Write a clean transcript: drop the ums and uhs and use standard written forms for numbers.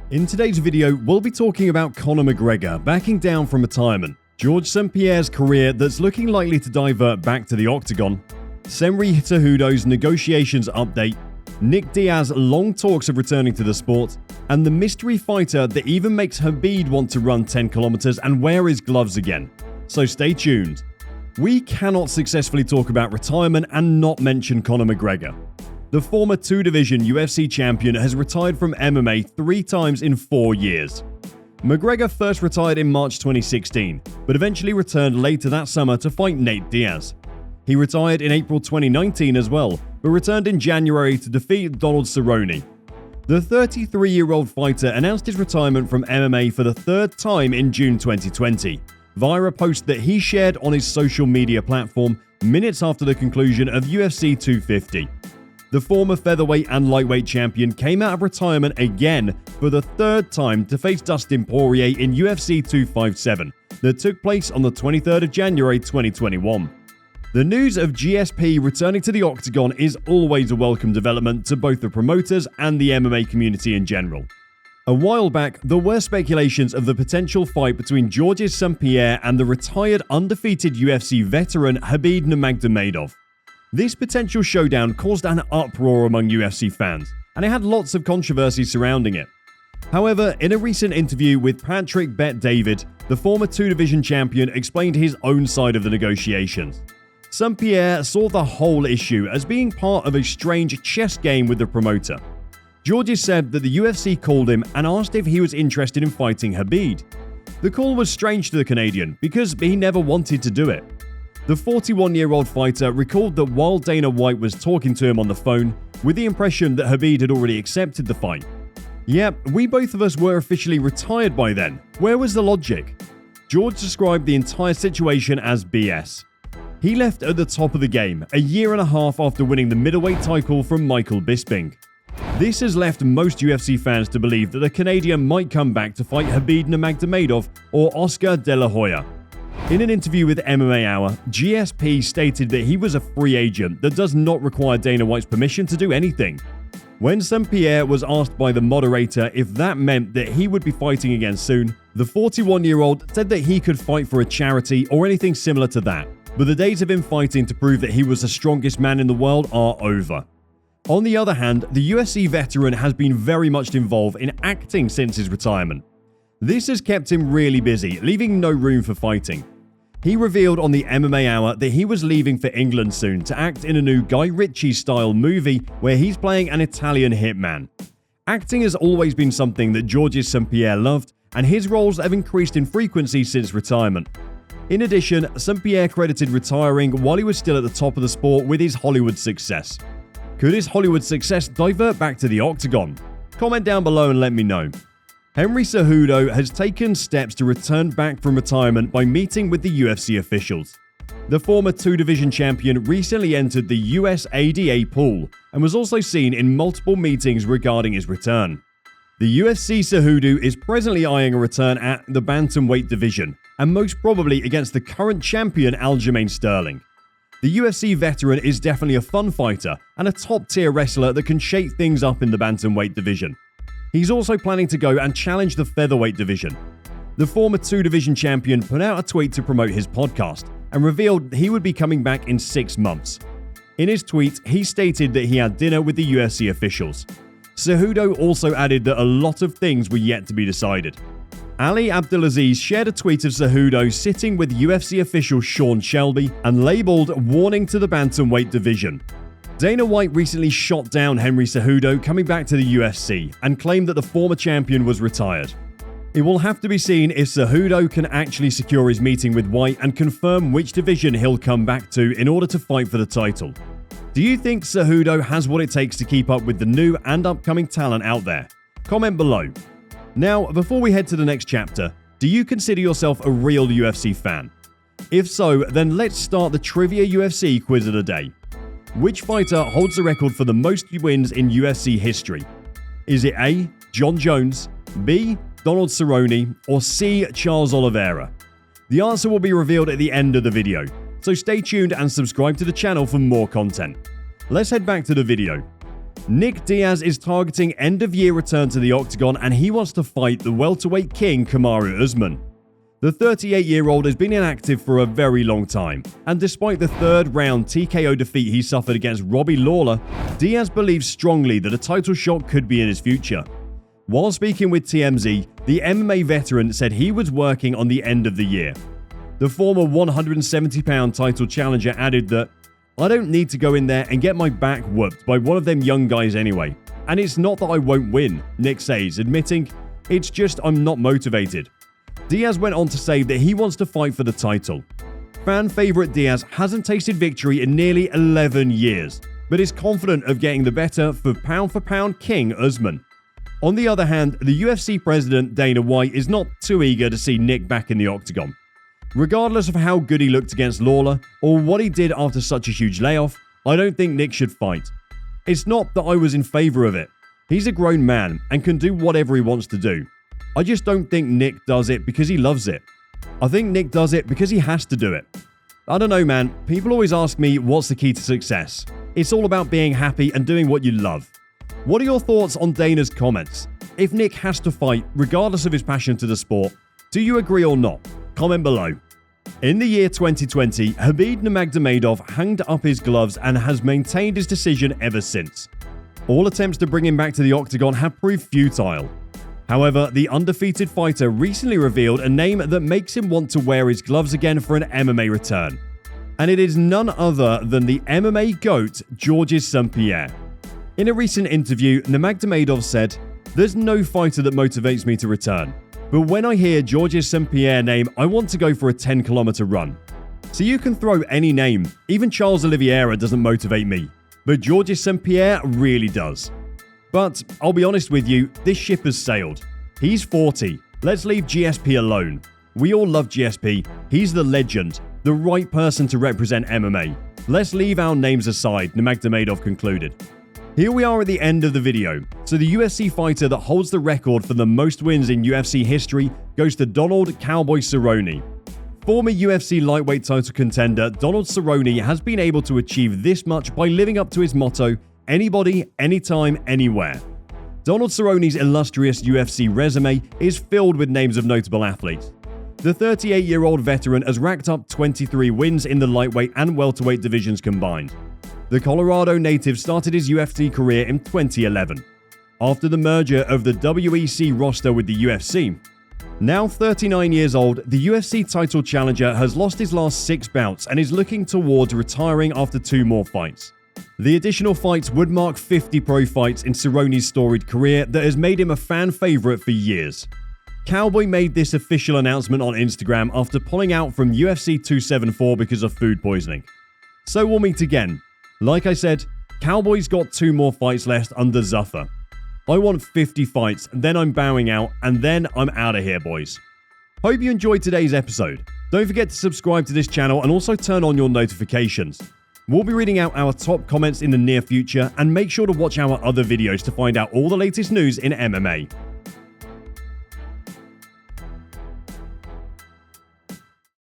In today's video, we'll be talking about Conor McGregor backing down from retirement, George St. Pierre's career that's looking likely to divert back to the octagon, Henry Cejudo's negotiations update, Nick Diaz's long talks of returning to the sport, and the mystery fighter that even makes Khabib want to run 10 kilometers and wear his gloves again. So stay tuned. We cannot successfully talk about retirement and not mention Conor McGregor. The former two-division UFC champion has retired from MMA 3 times in 4 years. McGregor first retired in March 2016, but eventually returned later that summer to fight Nate Diaz. He retired in April 2019 as well, but returned in January to defeat Donald Cerrone. The 33-year-old fighter announced his retirement from MMA for the 3rd time in June 2020, via a post that he shared on his social media platform minutes after the conclusion of UFC 250. The former featherweight and lightweight champion came out of retirement again for the 3rd time to face Dustin Poirier in UFC 257 that took place on the 23rd of January 2021. The news of GSP returning to the octagon is always a welcome development to both the promoters and the MMA community in general. A while back, there were speculations of the potential fight between Georges St. Pierre and the retired undefeated UFC veteran Khabib Nurmagomedov. This potential showdown caused an uproar among UFC fans, and it had lots of controversy surrounding it. However, in a recent interview with Patrick Bet-David, the former two-division champion explained his own side of the negotiations. St. Pierre saw the whole issue as being part of a strange chess game with the promoter. Georges said that the UFC called him and asked if he was interested in fighting Khabib. The call was strange to the Canadian because he never wanted to do it. The 41-year-old fighter recalled that while Dana White was talking to him on the phone, with the impression that Khabib had already accepted the fight. Yep, we both of us were officially retired by then. Where was the logic? George described the entire situation as BS. He left at the top of the game, a year and a half after winning the middleweight title from Michael Bisping. This has left most UFC fans to believe that the Canadian might come back to fight Khabib Nurmagomedov or Oscar De La Hoya. In an interview with MMA Hour, GSP stated that he was a free agent that does not require Dana White's permission to do anything. When St. Pierre was asked by the moderator if that meant that he would be fighting again soon, the 41-year-old said that he could fight for a charity or anything similar to that, but the days of him fighting to prove that he was the strongest man in the world are over. On the other hand, the UFC veteran has been very much involved in acting since his retirement. This has kept him really busy, leaving no room for fighting. He revealed on the MMA Hour that he was leaving for England soon to act in a new Guy Ritchie-style movie where he's playing an Italian hitman. Acting has always been something that Georges St. Pierre loved, and his roles have increased in frequency since retirement. In addition, St. Pierre credited retiring while he was still at the top of the sport with his Hollywood success. Could his Hollywood success divert back to the octagon? Comment down below and let me know. Henry Cejudo has taken steps to return back from retirement by meeting with the UFC officials. The former two-division champion recently entered the USADA pool and was also seen in multiple meetings regarding his return. The UFC Cejudo is presently eyeing a return at the bantamweight division, and most probably against the current champion Aljamain Sterling. The UFC veteran is definitely a fun fighter and a top-tier wrestler that can shake things up in the bantamweight division. He's also planning to go and challenge the featherweight division. The former two-division champion put out a tweet to promote his podcast and revealed he would be coming back in 6 months. In his tweet, he stated that he had dinner with the UFC officials. Cejudo also added that a lot of things were yet to be decided. Ali Abdelaziz shared a tweet of Cejudo sitting with UFC official Sean Shelby and labeled "Warning to the Bantamweight Division." Dana White recently shot down Henry Cejudo coming back to the UFC and claimed that the former champion was retired. It will have to be seen if Cejudo can actually secure his meeting with White and confirm which division he'll come back to in order to fight for the title. Do you think Cejudo has what it takes to keep up with the new and upcoming talent out there? Comment below. Now, before we head to the next chapter, do you consider yourself a real UFC fan? If so, then let's start the Trivia UFC quiz of the day. Which fighter holds the record for the most wins in UFC history? Is it A. John Jones, B. Donald Cerrone, or C. Charles Oliveira? The answer will be revealed at the end of the video, so stay tuned and subscribe to the channel for more content. Let's head back to the video. Nick Diaz is targeting end-of-year return to the Octagon, and he wants to fight the welterweight king Kamaru Usman. The 38-year-old has been inactive for a very long time, and despite the third-round TKO defeat he suffered against Robbie Lawler, Diaz believes strongly that a title shot could be in his future. While speaking with TMZ, the MMA veteran said he was working on the end of the year. The former 170-pound title challenger added that, "I don't need to go in there and get my back whooped by one of them young guys anyway. And it's not that I won't win," Nick says, admitting, "It's just I'm not motivated." Diaz went on to say that he wants to fight for the title. Fan favorite Diaz hasn't tasted victory in nearly 11 years, but is confident of getting the better for pound king Usman. On the other hand, the UFC president Dana White is not too eager to see Nick back in the Octagon. Regardless of how good he looked against Lawler, or what he did after such a huge layoff, I don't think Nick should fight. It's not that I was in favor of it. He's a grown man and can do whatever he wants to do. I just don't think Nick does it because he loves it. I think Nick does it because he has to do it. I don't know, man. People always ask me what's the key to success. It's all about being happy and doing what you love. What are your thoughts on Dana's comments? If Nick has to fight, regardless of his passion to the sport, do you agree or not? Comment below. In the year 2020, Khabib Nurmagomedov hanged up his gloves and has maintained his decision ever since. All attempts to bring him back to the Octagon have proved futile. However, the undefeated fighter recently revealed a name that makes him want to wear his gloves again for an MMA return. And it is none other than the MMA GOAT, Georges St-Pierre. In a recent interview, Nurmagomedov said, "There's no fighter that motivates me to return. But when I hear Georges St-Pierre name, I want to go for a 10-kilometer run." So you can throw any name. Even Charles Oliveira doesn't motivate me. But Georges St-Pierre really does. But I'll be honest with you, this ship has sailed. He's 40. Let's leave GSP alone. We all love GSP. He's the legend, the right person to represent MMA. Let's leave our names aside, Nurmagomedov concluded. Here we are at the end of the video. So the UFC fighter that holds the record for the most wins in UFC history goes to Donald Cowboy Cerrone. Former UFC lightweight title contender Donald Cerrone has been able to achieve this much by living up to his motto, anybody, anytime, anywhere. Donald Cerrone's illustrious UFC resume is filled with names of notable athletes. The 38-year-old veteran has racked up 23 wins in the lightweight and welterweight divisions combined. The Colorado native started his UFC career in 2011, after the merger of the WEC roster with the UFC. Now 39 years old, the UFC title challenger has lost his last 6 bouts and is looking towards retiring after 2 more fights. The additional fights would mark 50 pro fights in Cerrone's storied career that has made him a fan favorite for years. Cowboy made this official announcement on Instagram after pulling out from UFC 274 because of food poisoning. So we'll meet again. Like I said, Cowboy's got 2 more fights left under Zuffa. I want 50 fights, then I'm bowing out, and then I'm out of here, boys. Hope you enjoyed today's episode. Don't forget to subscribe to this channel and also turn on your notifications. We'll be reading out our top comments in the near future, and make sure to watch our other videos to find out all the latest news in MMA.